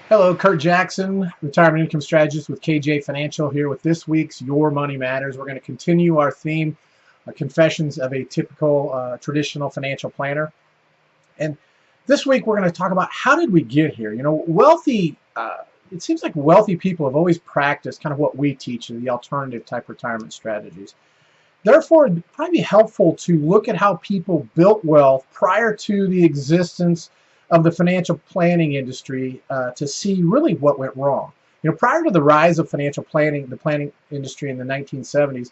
Hello, Kurt Jackson, retirement income strategist with KJ Financial, here with this week's Your Money Matters. We're going to continue our theme, Confessions of a Typical Traditional Financial Planner. And this week we're going to talk about how did we get here? It seems like wealthy people have always practiced kind of what we teach, the alternative type retirement strategies. Therefore, it'd probably be helpful to look at how people built wealth prior to the existence of the financial planning industry to see really what went wrong. Prior to the rise of financial planning, the planning industry in the 1970s,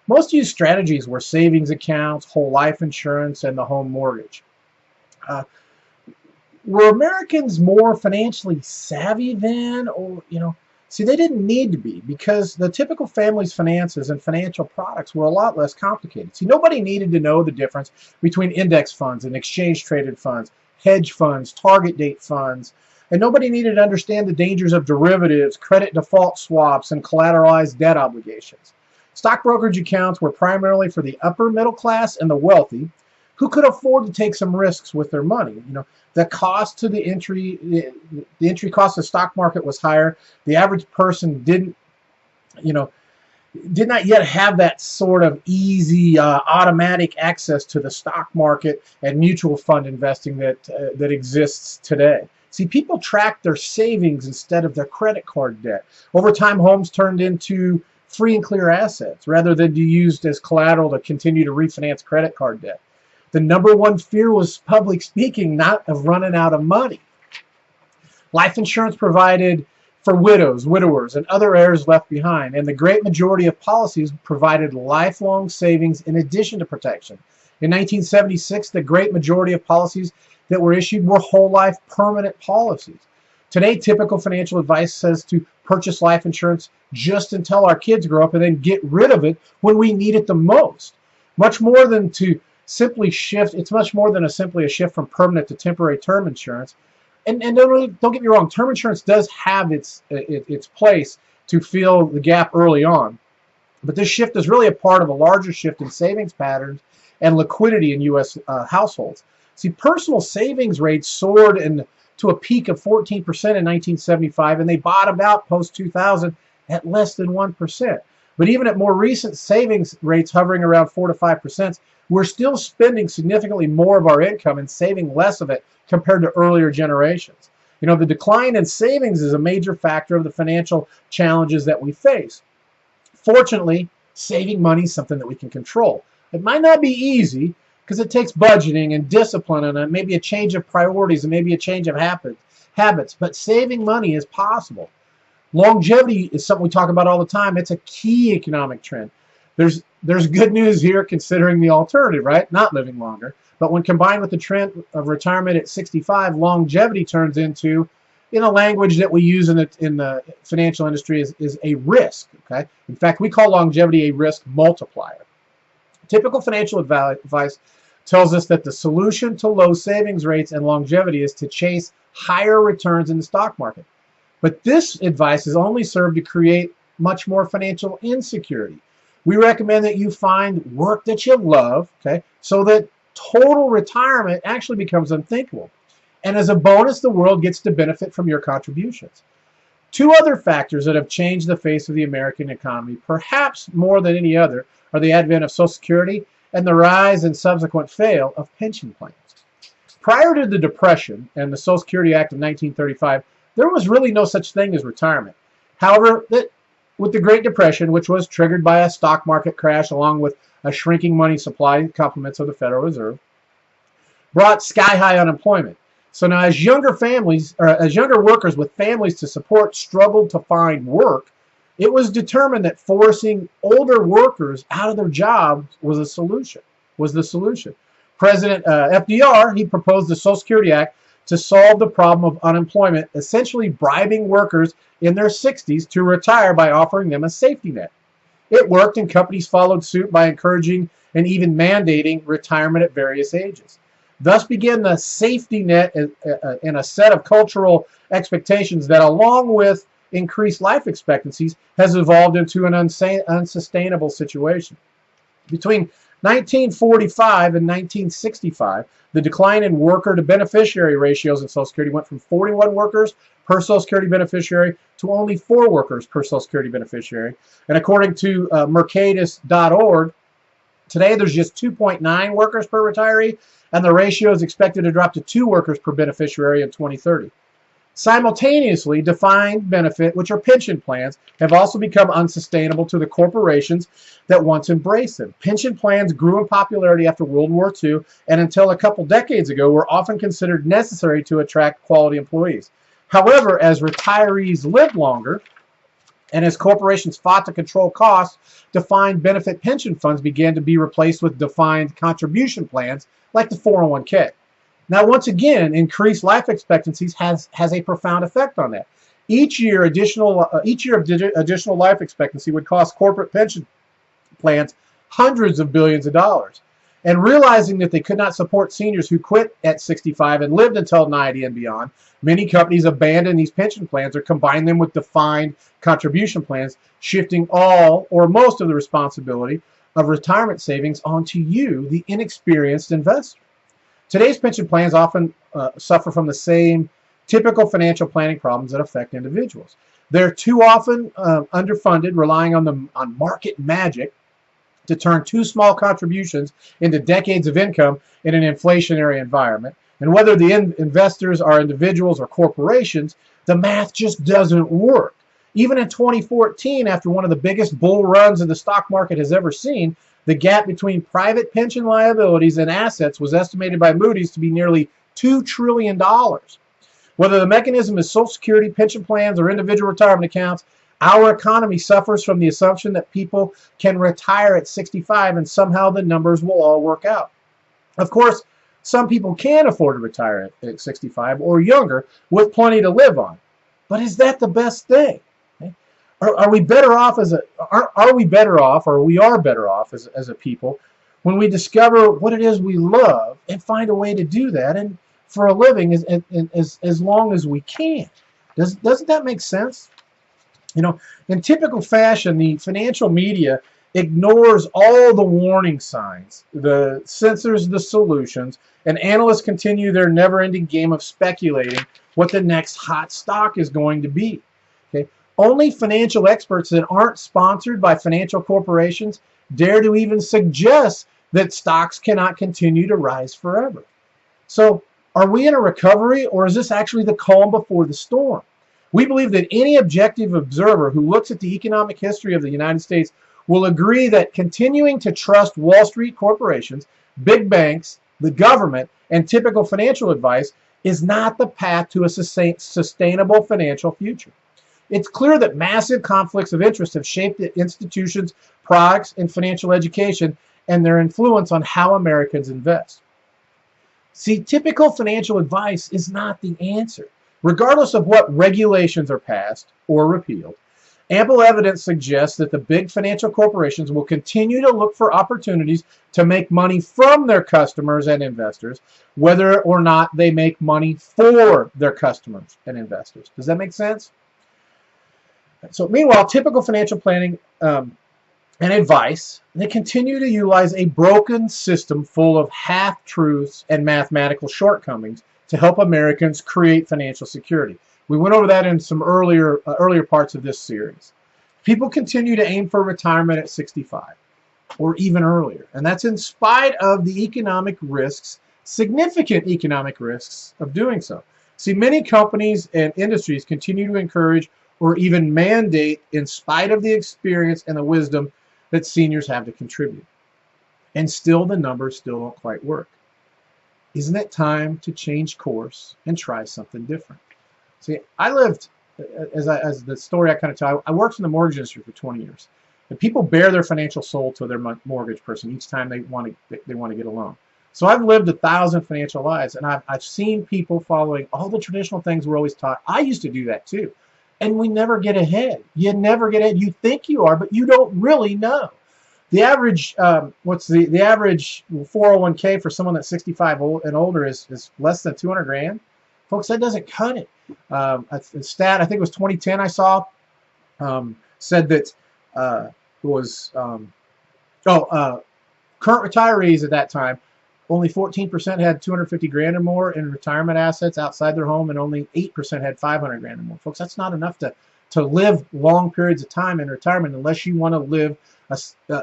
most used strategies were savings accounts, whole life insurance, and the home mortgage. Uh, were Americans more financially savvy then, or see, they didn't need to be, because the typical family's finances and financial products were a lot less complicated. See, nobody needed to know the difference between index funds and exchange traded funds, hedge funds, target date funds, and nobody needed to understand the dangers of derivatives, credit default swaps, and collateralized debt obligations. Stock brokerage accounts were primarily for the upper middle class and the wealthy, who could afford to take some risks with their money. The cost to the entry cost of the stock market was higher. The average person did not yet have that sort of easy automatic access to the stock market and mutual fund investing that exists today. See, people tracked their savings instead of their credit card debt. Over time, homes turned into free and clear assets rather than be used as collateral to continue to refinance credit card debt. The number one fear was public speaking, not of running out of money. Life insurance provided for widows, widowers, and other heirs left behind, and the great majority of policies provided lifelong savings in addition to protection. In 1976, the great majority of policies that were issued were whole life permanent policies. Today, typical financial advice says to purchase life insurance just until our kids grow up and then get rid of it when we need it the most. Much more than to simply shift, it's much more than simply a shift from permanent to temporary term insurance. And don't get me wrong, term insurance does have its place to fill the gap early on. But this shift is really a part of a larger shift in savings patterns and liquidity in U.S. households. See, personal savings rates soared to a peak of 14% in 1975, and they bottomed out post-2000 at less than 1%. But even at more recent savings rates hovering around 4 to 5%, we're still spending significantly more of our income and saving less of it compared to earlier generations. The decline in savings is a major factor of the financial challenges that we face. Fortunately, saving money is something that we can control. It might not be easy because it takes budgeting and discipline and maybe a change of priorities and maybe a change of habits, but saving money is possible. Longevity is something we talk about all the time. It's a key economic trend. There's good news here considering the alternative, right? Not living longer. But when combined with the trend of retirement at 65, longevity turns into, in a language that we use in the financial industry, is a risk. Okay. In fact, we call longevity a risk multiplier. Typical financial advice tells us that the solution to low savings rates and longevity is to chase higher returns in the stock market. But this advice is only served to create much more financial insecurity. We recommend that you find work that you love, okay, so that total retirement actually becomes unthinkable. And as a bonus, the world gets to benefit from your contributions. Two other factors that have changed the face of the American economy, perhaps more than any other, are the advent of Social Security and the rise and subsequent fail of pension plans. Prior to the Depression and the Social Security Act of 1935, there was really no such thing as retirement. However, with the Great Depression, which was triggered by a stock market crash along with a shrinking money supply, complements of the Federal Reserve, brought sky-high unemployment. So now as younger workers with families to support struggled to find work, it was determined that forcing older workers out of their jobs was the solution. President FDR, he proposed the Social Security Act to solve the problem of unemployment, essentially bribing workers in their 60s to retire by offering them a safety net. It worked, and companies followed suit by encouraging and even mandating retirement at various ages. Thus began the safety net in a set of cultural expectations that, along with increased life expectancies, has evolved into an unsustainable situation. Between 1945 and 1965, the decline in worker to beneficiary ratios in Social Security went from 41 workers per Social Security beneficiary to only 4 workers per Social Security beneficiary. And according to Mercatus.org, today there's just 2.9 workers per retiree, and the ratio is expected to drop to 2 workers per beneficiary in 2030. Simultaneously, defined benefit, which are pension plans, have also become unsustainable to the corporations that once embraced them. Pension plans grew in popularity after World War II, and until a couple decades ago were often considered necessary to attract quality employees. However, as retirees lived longer, and as corporations fought to control costs, defined benefit pension funds began to be replaced with defined contribution plans like the 401k. Now, once again, increased life expectancies has a profound effect on that. Each year of additional life expectancy would cost corporate pension plans hundreds of billions of dollars. And realizing that they could not support seniors who quit at 65 and lived until 90 and beyond, many companies abandon these pension plans or combine them with defined contribution plans, shifting all or most of the responsibility of retirement savings onto you, the inexperienced investor. Today's pension plans often suffer from the same typical financial planning problems that affect individuals. They're too often underfunded, relying on market magic to turn too small contributions into decades of income in an inflationary environment. And whether the investors are individuals or corporations, the math just doesn't work. Even in 2014, after one of the biggest bull runs the stock market has ever seen, the gap between private pension liabilities and assets was estimated by Moody's to be nearly $2 trillion. Whether the mechanism is Social Security, pension plans, or individual retirement accounts, our economy suffers from the assumption that people can retire at 65 and somehow the numbers will all work out. Of course, some people can afford to retire at 65 or younger with plenty to live on. But is that the best thing? Are we better off as a people when we discover what it is we love and find a way to do that and for a living as long as we can? Doesn't that make sense? You know, in typical fashion, the financial media ignores all the warning signs, censors the solutions, and analysts continue their never-ending game of speculating what the next hot stock is going to be. Okay? Only financial experts that aren't sponsored by financial corporations dare to even suggest that stocks cannot continue to rise forever. So, are we in a recovery, or is this actually the calm before the storm? We believe that any objective observer who looks at the economic history of the United States will agree that continuing to trust Wall Street corporations, big banks, the government, and typical financial advice is not the path to a sustainable financial future. It's clear that massive conflicts of interest have shaped the institutions, products, and financial education and their influence on how Americans invest. See, typical financial advice is not the answer. Regardless of what regulations are passed or repealed, ample evidence suggests that the big financial corporations will continue to look for opportunities to make money from their customers and investors, whether or not they make money for their customers and investors. Does that make sense? So meanwhile, typical financial planning and advice, they continue to utilize a broken system full of half-truths and mathematical shortcomings to help Americans create financial security. We went over that in some earlier parts of this series. People continue to aim for retirement at 65 or even earlier, and that's in spite of the economic risks, significant economic risks of doing so. See, many companies and industries continue to encourage or even mandate in spite of the experience and the wisdom that seniors have to contribute. And still the numbers still don't quite work. Isn't it time to change course and try something different? See, I lived, as the story I kind of tell, I worked in the mortgage industry for 20 years. And people bare their financial soul to their mortgage person each time they want to get a loan. So I've lived 1,000 financial lives, and I've seen people following all the traditional things we're always taught. I used to do that too. And we never get ahead. You never get ahead. You think you are, but you don't really know. The average, the average 401k for someone that's 65 and older is less than 200 grand. Folks, that doesn't cut it. A stat, I think it was 2010 I saw, said that it was, Current retirees at that time, only 14% had 250 grand or more in retirement assets outside their home, and only 8% had 500 grand or more. Folks, that's not enough to live long periods of time in retirement unless you want to live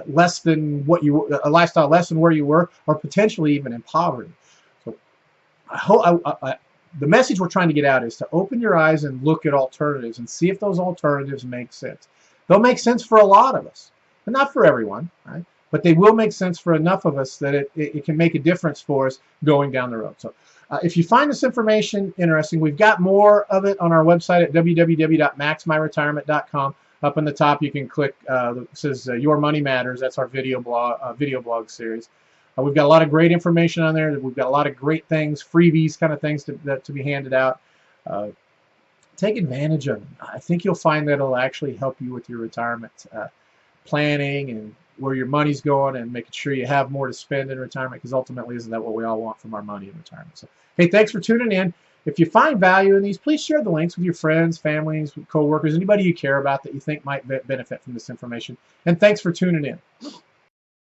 less than what you a lifestyle less than where you were, or potentially even in poverty. So I hope the message we're trying to get out is to open your eyes and look at alternatives and see if those alternatives make sense. They'll make sense for a lot of us, but not for everyone, right? But they will make sense for enough of us that it can make a difference for us going down the road. So if you find this information interesting, we've got more of it on our website at www.maxmyretirement.com. Up on the top, you can click, it says Your Money Matters. That's our video blog series. We've got a lot of great information on there. We've got a lot of great things, freebies kind of things to be handed out. Take advantage of them. I think you'll find that it'll actually help you with your retirement planning and where your money's going, and making sure you have more to spend in retirement, because ultimately isn't that what we all want from our money in retirement. So hey, thanks for tuning in. If you find value in these, please share the links with your friends, families, coworkers, anybody you care about that you think might benefit from this information. And thanks for tuning in.